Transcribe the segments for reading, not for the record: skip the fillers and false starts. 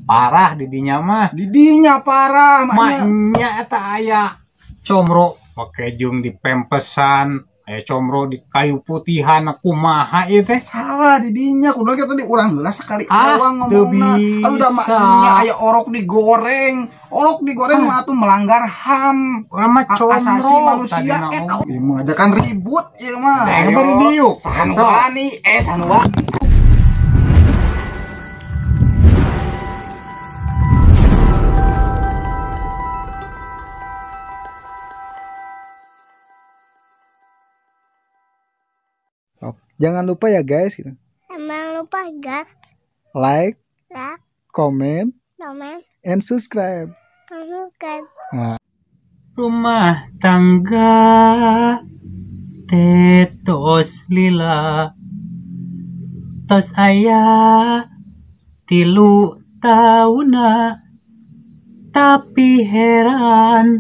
parah didinya mah. Didinya parah maknya eta aya comro make jeung di pempesan aya comro di kayu putihan kumaha ieu teh. Salah didinya kudu kita tadi urang heula sakali awang ngomongna. Aduh da maknya aya orok digoreng. Orok digoreng mah atuh melanggar HAM. Urang mah comro asasi manusia eta mengajakan ribut ieu mah. Ayo sanuani sanuani. Jangan lupa ya guys gitu. Jangan lupa guys. Like, comment, and subscribe. Nah. Rumah tangga tetos lila tos ayah 3 tauna tapi heran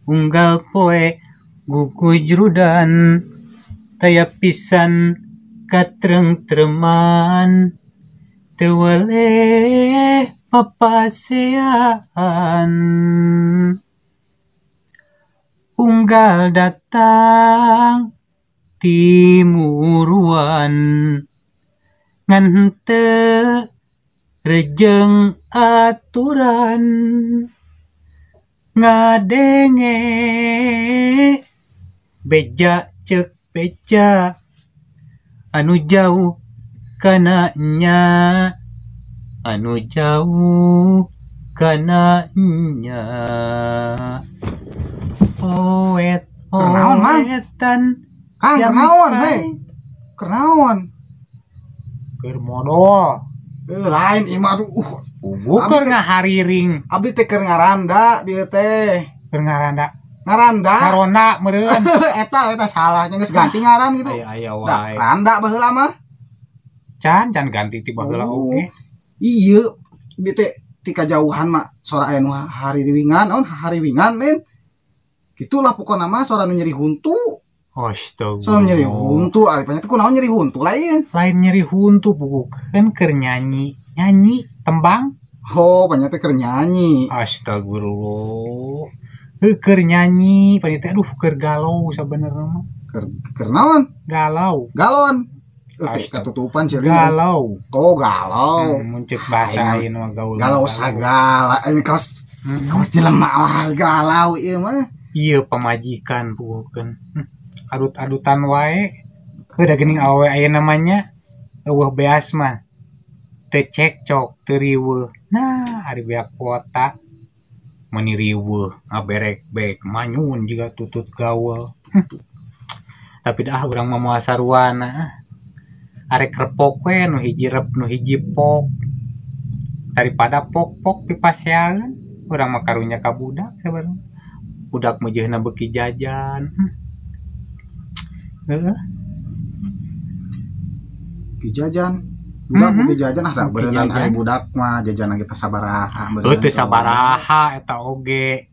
unggal poe gugujrudan taya pisan katreng-treman tewale papasean unggal datang timuruan ngan henteu rejeng aturan ngadenge beja cek beja anu jauh kana nya anu jauh kana nya oetan kenaon kenaon keur modal lain imah tuh bukan ngahariring abdi teh keur ngaranda dieu teh keur ngaranda meureun eta salah geus ganti ngaran gitu aya wae randa baheula mah can ganti ti baheula oge ieu abdi teh ti kajauhan mah sora aya nu hariwingan men gitulah pokona mah sora nu nyeri huntu. Astaga. Sora nyeri huntu ari panjat kunaon nyeri huntu lain nyeri huntu bukan keur nyanyi tembang panjat keur nyanyi astagfirullah keur nyanyi panjat aduh keur galau sabenerna mah keur naon galon katutupan sih galau galau muncul bahasa ayeuna mah galau sagala kaos jelema galau ieu mah iya pamajikan bukan adut-adutan wae udah geuning awe aya namanya eueuh beas mah teu cekcok teu riweuh nah ari beak kota meni riweuh ngaberek-bek manyun juga tutut gaweul tapi dah urang mah moal saruana arek repok we nu hiji rep nu hiji pok daripada pok-pok dipaseaeun urang mah karunya ka budak sabareng budak mejehna beuki jajan jajan budak beuki jajan ada berenang ari budak mah jajanan kita sabaraha teu sabaraha eta oge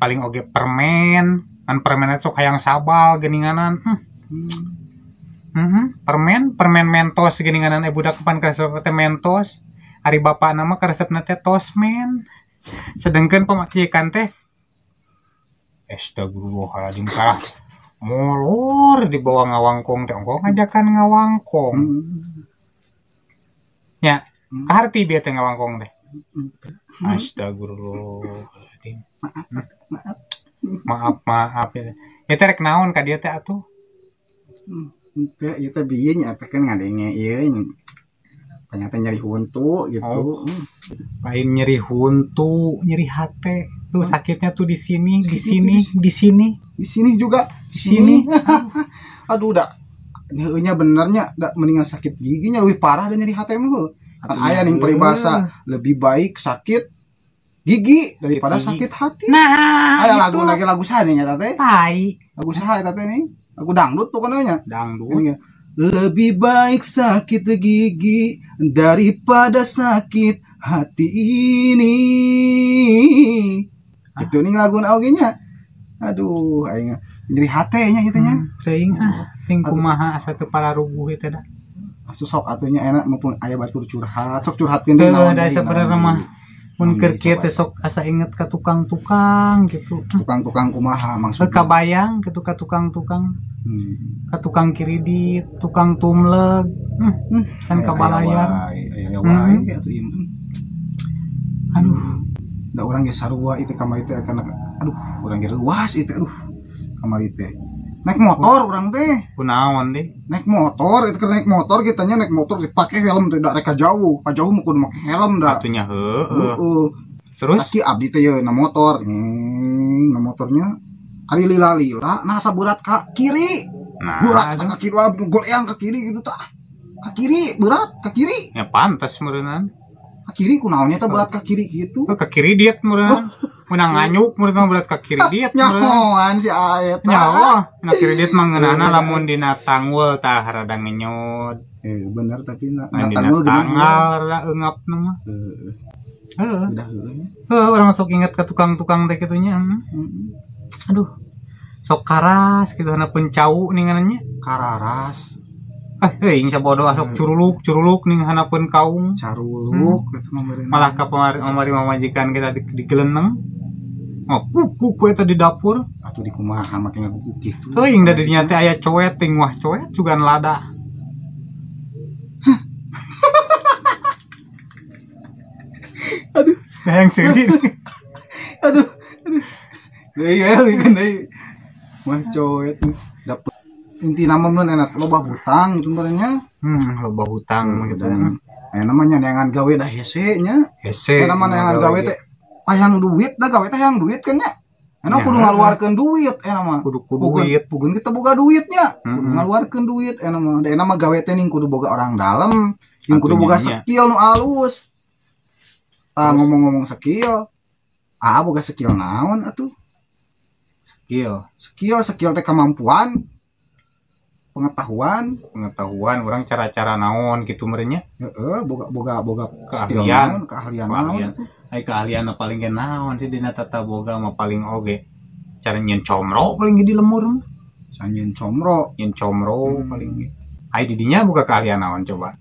paling oge permen kan permen sok hayang sabal geuninganan permen mentos geuninganan budak pan karesep teh mentos ari bapana mah karesepna teh tosmen sedengkeun pamajikan teh astagfirullahaladzim kalah molor di bawah ngawangkong teh engko ngajakan ngawangkong nya kaharti bieu teh ngawangkong teh astagfirullahaladzim maaf ya teh rek naon ka dieu teh atuh teu ieu teh bieu nya teh kan ngadenge ieu ternyata nyeri huntu gitu lain nyeri huntu nyeri hate tuh sakitnya tuh di sini juga di sini aduh dah nya benernya dak mendingan sakit giginya lebih parah dan nyeri hate mah kan aya ning peribahasa lebih baik sakit gigi daripada sakit hati nah aya lagu saha nya teh lagu saha eta teh nih lagu dangdut pokoknya dangdut lebih baik sakit gigi daripada sakit hati ini. Itu nih lagu auginya. Aduh, aing jadi hatenya gitu nya. Teuing ting kumaha asa kepala rubuh eta da. Sok atunya enak mumpung aya batur curhat sok curhatkeun Teu naon da deui, sabenerna naon mah deui. mun Naon keur deui, kieu coba. teh sok asa inget ka tukang-tukang gitu. Tukang-tukang kumaha maksudnya? Kabayang gitu ka tukang-tukang, Hmm. ka tukang kiridit, tukang tumleg. Kan kabalayar. Aya wae atuh ieu. Aduh, Da urang ge sarua itu kamari teh kana aduh urang ge ruas itu aduh kamari teh. Naik motor urang teh. kunaon deh. Naik motor itu kan naik motor kitanya naik motor dipake helm teh da rek jauh. Ka jauh mah kudu make helm da. Atunya heueuh. Heeh. Terus Aki abdi teh ye na motor. Na motornya ari lila-lila nah saberat ka kiri. Berat aduh, ka kiri goleang ka kiri gitu tah. Ka kiri berat ka kiri. ya pantas meureunnan. Ka kiri kunaonnya teh berat ka kiri gitu. Ke kiri diet meureunnan. Mun nganyuk meureunnan berat ka kiri diet meureunnan. Nyahoan si aet. Nyawa, na kiri diet mah ngeunana lamun dina tanggul tah rada ngenyot. Bener tapi na Dina tanggal tanggal rada eungapna mah. Heeh. udah heueuh. Orang sok inget ke tukang-tukang teh kitunya. Aduh. Sok karas gitu hanapeun cau ningannya. Kararas, Euing sabodo sok curuluk ning hanapeun kaung. caruluk eta mah meureun. Malah ka pamari mamajikan kita digeleneng. Oh, kuk eta di dapur. Atuh di kumaha make ngaguguk kitu. Euing da dinya teh aya coet ting wah coet juga lada. Aduh, Yang sedih. aduh. Deui ya bikin deui. Mah coet dapet. Inti nama mun enak loba hutang gitu meureunnya. Loba hutang gitu. Dan namanya neangan gawe dah hese nya. Hese. Namanya neangan gawe teh hayang duit dah gawe teh hayang duit kan nya. Enak kudu ngaluarkeun duit mah. Kudu duit. Pugun kita boga duitnya. Kudu Mm-mm. ngaluarkeun duit mah. Da mah gawe teh ning kudu boga orang dalam. Yang kudu Atunya boga nya. skill nu alus. Tah Terus? ngomong-ngomong skill. Boga skill naon atuh? Skill teh kemampuan. Pengetahuan Orang cara-cara naon gitu merenya. boga skill Keahlian. naon, keahlian Keahlian. naon. Ai keahlian paling ge naon sih dina tata boga mah paling oge. Cara nyen comro paling ge di lemur mah. Sanyin comro. Nyen comro paling ge. Ai di dinya boga keahlian naon coba.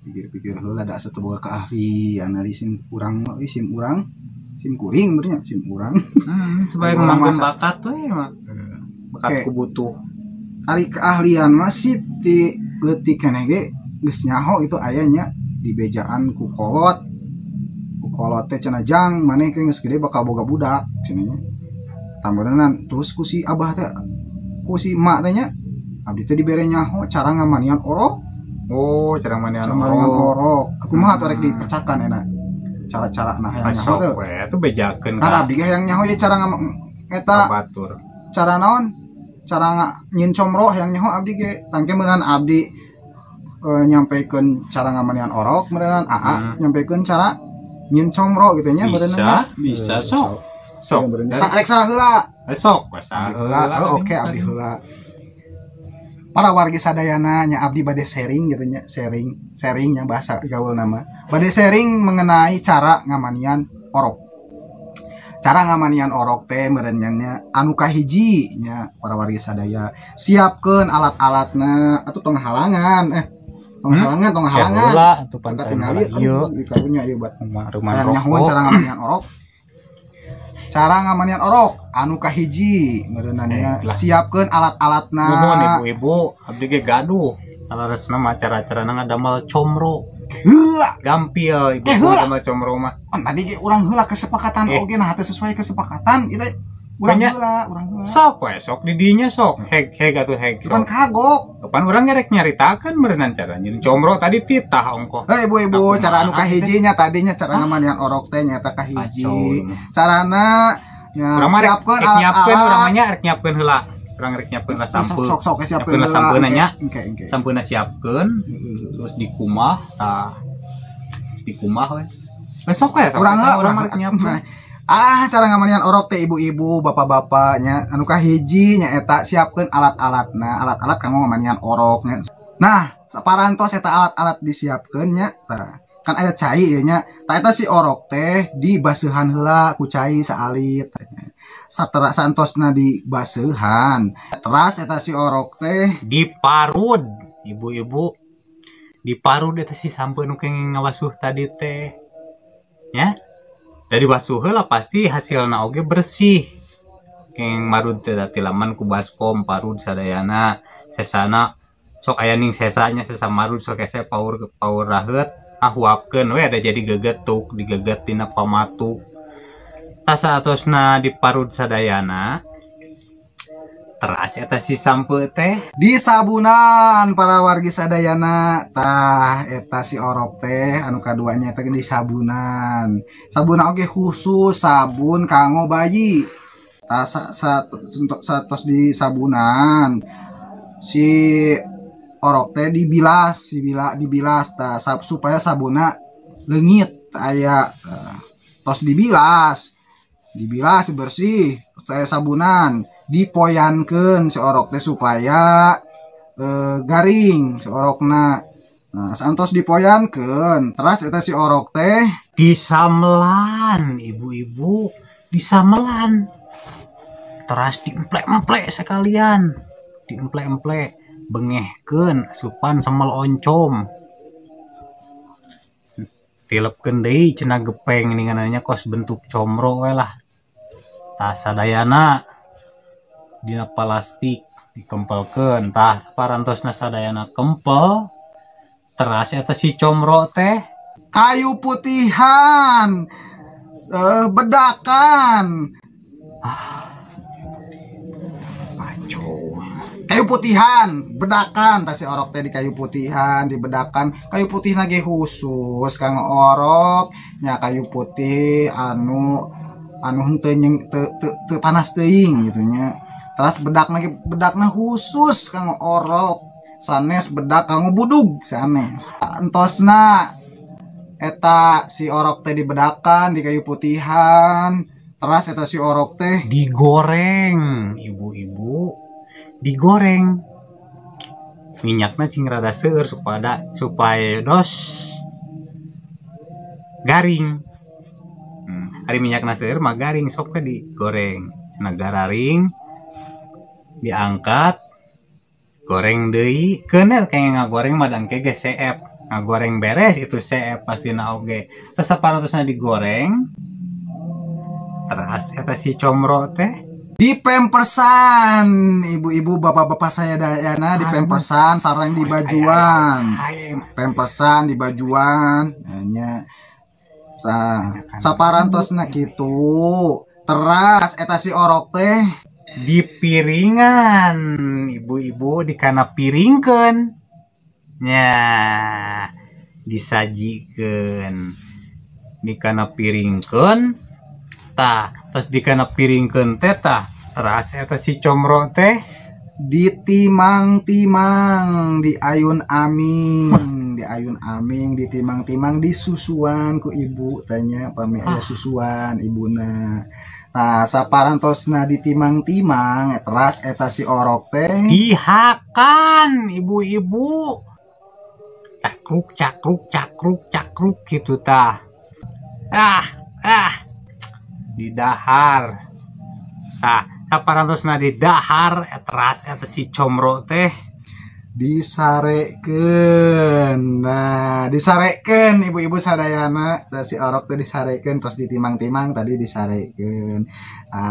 Pikir-pikir heula da asa teu boga keahlian ari sim urang mah sim urang sim kuring benernya sim urang. Supaya Orang ngembangkeun masak. bakat we mah. Bakat Oke. ku butuh. Ari keahlian masih ti leutik keneh ge geus nyaho itu ayanya di bejaan ku kolot. Ku kolot teh cenah jang maneh ke geus gede bakal boga budak cenah nya. Tambeuneunan terus ku si abah teh ku si emak teh nya abdi teh dibere nyaho cara ngamanian orok. Oh, cara mana Cara ngamanian orok. Aku mah atuh rek dipercakan enak. Cara-cara nah hayang nyaho teh. Masuk we itu bejakeun Nah, abdi ge hayang nyaho ye cara eta batur. cara naon? Cara nyin comro hayang nyaho abdi ge. Tangke meureun abdi nyampikeun cara ngamanian orok, meureun nyampikeun cara nyin comro gitu nya meureun. Bisa sok. Sok. Rek saheula. Sok we Heula. Oke abdi heula. Para wargi sadayana nya abdi bade sharing gitu nya, sharing yang bahasa gaul nama. Bade sharing mengenai cara ngamanian orok. Cara ngamanian orok teh meureun nya anu kahiji nya para wargi sadaya siapkeun alat-alatna atuh tong halangan tong halangan Heula atuh kita pantai tinggali ieu di karunya ieu buat rumah nyahoan cara ngamanian orok. Cara ngamanian orok anu kahiji meureunannya siapkeun alat-alatna. Nuhun ibu-ibu, abdi ge gaduh. Alaresna mah cara-carana ngadamel comro. Heula. Gampil ibu Heula. damel comro mah. Tadi ge urang heula kesepakatan oge nah teh sesuai kesepakatan itu urang Banyak. heula. Sok we sok di dinya sok. Heg atuh heg. Cuman kagok. Kapan urang ngerek nyaritakeun meureunnan caranya. Comro tadi titah ongko. Ibu-ibu, Aku cara anu maaf, kahijinya tadinya cara ngamanian orok teh nyata Kacau. kahiji. Carana ya Urang mah siapkeun rek nyiapkeun urang alat-alat. nya rek nyiapkeun heula. Urang rek nyiapkeun lah sampeu. Sok siapkeun Siapkeun lah sampeuna nya. Engke. Sampeuna siapkeun terus dikumah tah. Dikumah we. Sok we sok. Urang heula urang mah rek nyiapkeun. Cara ngamanian orok teh ibu-ibu, bapak-bapaknya anu kahiji nya eta siapkeun alat-alatna, alat-alat kanggo ngamanian orok nya. Nah, saparantos eta alat-alat disiapkeun nya. Tah, kan aya cai ieu nya. Tah eta si orok teh dibaseuhan heula ku cai saalit. Satera santosna dibaseuhan. Teras eta si orok teh Diparud ibu-ibu diparut eta si sampeun nu kenging ngawasuh tadi teh nya dari wasuh heula pasti hasilna oge bersih kenging marut teh tadi laman ku baskom parut sadayana sesana sok aya ning sesanya sesa marut sok ese paur raheut huapkeun we ada jadi gegetuk digeget tina pamatu tasa atosna diparut sadayana teras eta si sampe teh di sabunan para wargi sadayana tah eta si orok teh anu kaduanya teh di sabunan oge khusus sabun kanggo bayi tah satos di sabunan si orok teh dibilas tah supaya sabuna leungit aya tos dibilas bersih teh sabunan dipoyankeun si orok teh supaya garing si orokna. Nah, santos dipoyankeun, terus eta si orok teh disamelan ibu-ibu, disamelan. Terus diemplek-emplek sekalian. Diemplek-emplek bengehkeun supan samel oncom. Tilepkeun deui cenah gepeng ningananya kos bentuk comro we lah. Tah sadayana dina plastik dikempelkeun tah parantosna sadayana kempel teras eta si comro teh kayu putihan bedakan kayu putihan bedakan tah si orok teh di kayu putihan dibedakan kayu putih lagi khusus kang orok nya kayu putih anu henteu panas teuing gitu nya. Terus bedakna khusus kanggo orok sanes bedak kanggo budug sanes entosna eta si orok teh dibedakan di kayu putihan terus eta si orok teh digoreng ibu-ibu digoreng minyakna cing rada seueur supaya dos garing hari minyakna seueur mah garing sok teh digoreng cenah gararing diangkat goreng deui keuneu kayak ngagoreng madang ke CF ngagoreng beres itu CF pastina oge terus saparosna digoreng terus eta si comro teh dipempersan ibu-ibu bapak-bapak saya dayana dipempersan sareng di bajuan pempersan di bajuan nya saparantosna kitu teras eta si orok teh di piringan ibu-ibu dikana piringkeun nya disajikeun dikana piringkeun tah terus dikana piringkeun teh tah teras eta si comro teh ditimang-timang diayun aming ditimang-timang disusuan ku ibu tanya pami aya susuan ibuna. Nah saparantosna ditimang-timang teras eta si orok teh dihakan ibu-ibu cakruk gitu tah didahar tah saparantosna didahar teras eta si comro teh disarekeun. Nah disarekeun ibu-ibu sadayana si orok teh disarekeun terus ditimang-timang tadi disarekeun.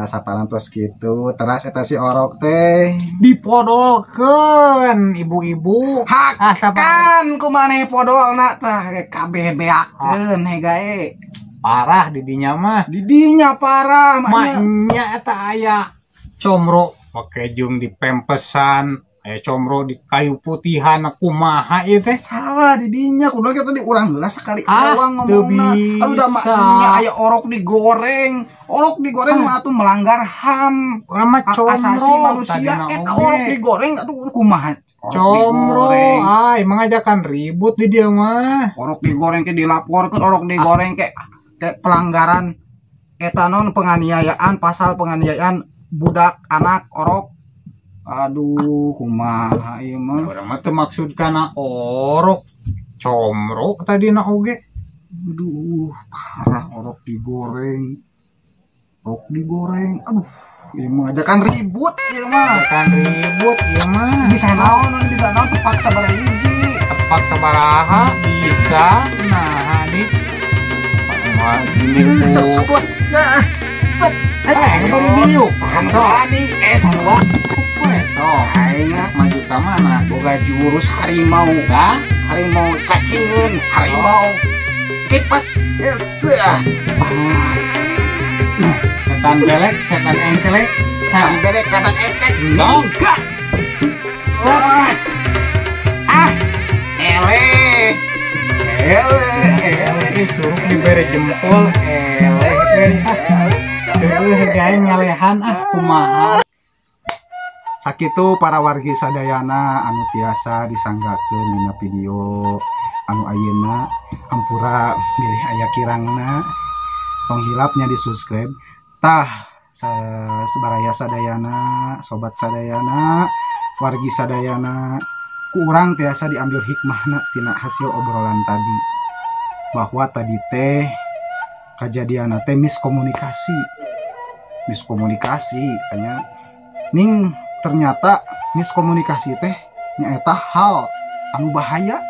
Saparantos kitu teras eta si orok teh dipodolkeun ibu-ibu hakan kumaneh podolna tah kabeh beakeun hegae parah didinya mah didinya parah maknya eta aya comro make jeung dipempesan aya comro di kayu putihan kumaha ieu teh salah didinya kudu kita diurang heula sakali awang ngomongna aduh da nya aya orok digoreng mah atuh melanggar HAM asasi manusia eta orok digoreng atuh kumaha comro mengajakan ribut di dia mah orok digoreng ke dilaporkeun orok digoreng ke pelanggaran eta non penganiayaan pasal penganiayaan budak anak orok. Aduh kumaha ieu mah urang mah teu maksud kana orok comro tadina oge. Aduh parah orok digoreng aduh ieu mah ajakan ribut ieu mah bisa naon terpaksa bare hiji tepat sabaraha bisa nah nih ini Sok lah. Nah, set. baru diuk Sarwa. Oh, aing maju ka mana? Boga jurus harimau. Harimau cacingeun, harimau kipas. setan belek setan engkelek Setan belek, setan ekek. dong Ele. curug diberi jempol gaya ngalehan kumaha Sakitu para wargi sadayana anu tiasa disanggakeun dina video anu ayeuna ampura milih aya kirangna tong hilapnya di subscribe tah sebaraya sadayana sobat sadayana wargi sadayana kurang tiasa diambil hikmahna tina hasil obrolan tadi bahwa tadi teh kejadian teh miskomunikasi kayaknya ning ternyata miskomunikasi teh nyaeta hal anu bahaya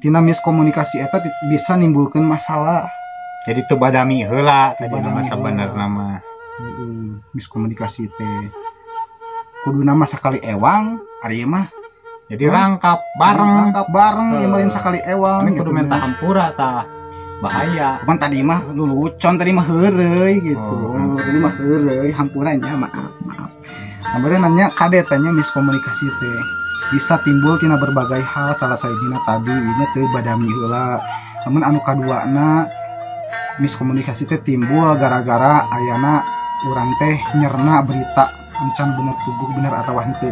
tina miskomunikasi eta bisa nimbulkeun masalah jadi teu badami heula tadi Badami masa heula. bener nama miskomunikasi teh kudu nama sakali ewang ari mah jadi rangkap bareng rangkap bareng ieu mah sakali ewang ini kudu minta hampura tah bahaya cuman tadi mah lulucon tadi mah heureuy gitu Oh. tadi mah heureuy hampurannya maaf nah nanya kadetanya miskomunikasi teh bisa timbul tina berbagai hal salah sajina tadi ini teh badami heula namun anu kaduana miskomunikasi teh timbul gara-gara ayana urang teh nyerna berita anu can bener tubuh bener atawa henteu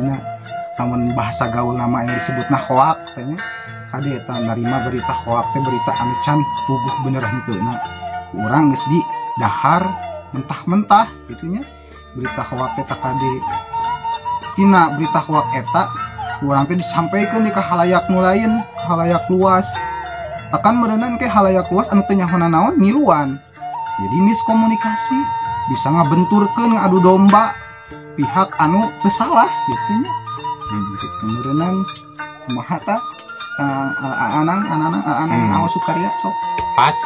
namun bahasa gaul nama yang disebutna hoak tanya kadeta narima berita hoak teh berita anu can puguh bener henteuna urang geus di dahar mentah-mentah gitunya berita hoak teh takade tina berita hoak eta urang teh disampaikan di ka halayak nu lain halayak luas akan merenang ke halayak luas anu teh nyahona naon ngiluan jadi miskomunikasi bisa ngabenturkeun ngadu domba pihak anu teu salah gitunya gitu merenang kumaha tah anang awas sukarya sok pas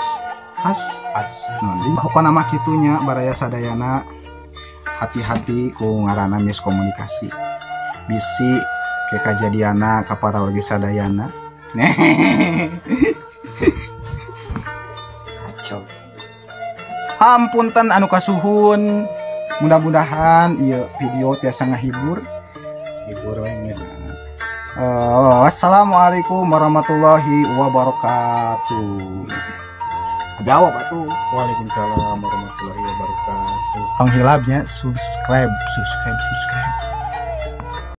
nah pokokna mah kitunya baraya sadayana hati-hati ku ngaranna miskomunikasi bisi ke kajadiana ka para wargi sadayana kacau hampunten anu kasuhun mudah-mudahan ieu video tiasa ngahibur we Assalamualaikum warahmatullahi wabarakatuh. Jawab atuh. Waalaikumsalam warahmatullahi wabarakatuh Penghilapnya subscribe.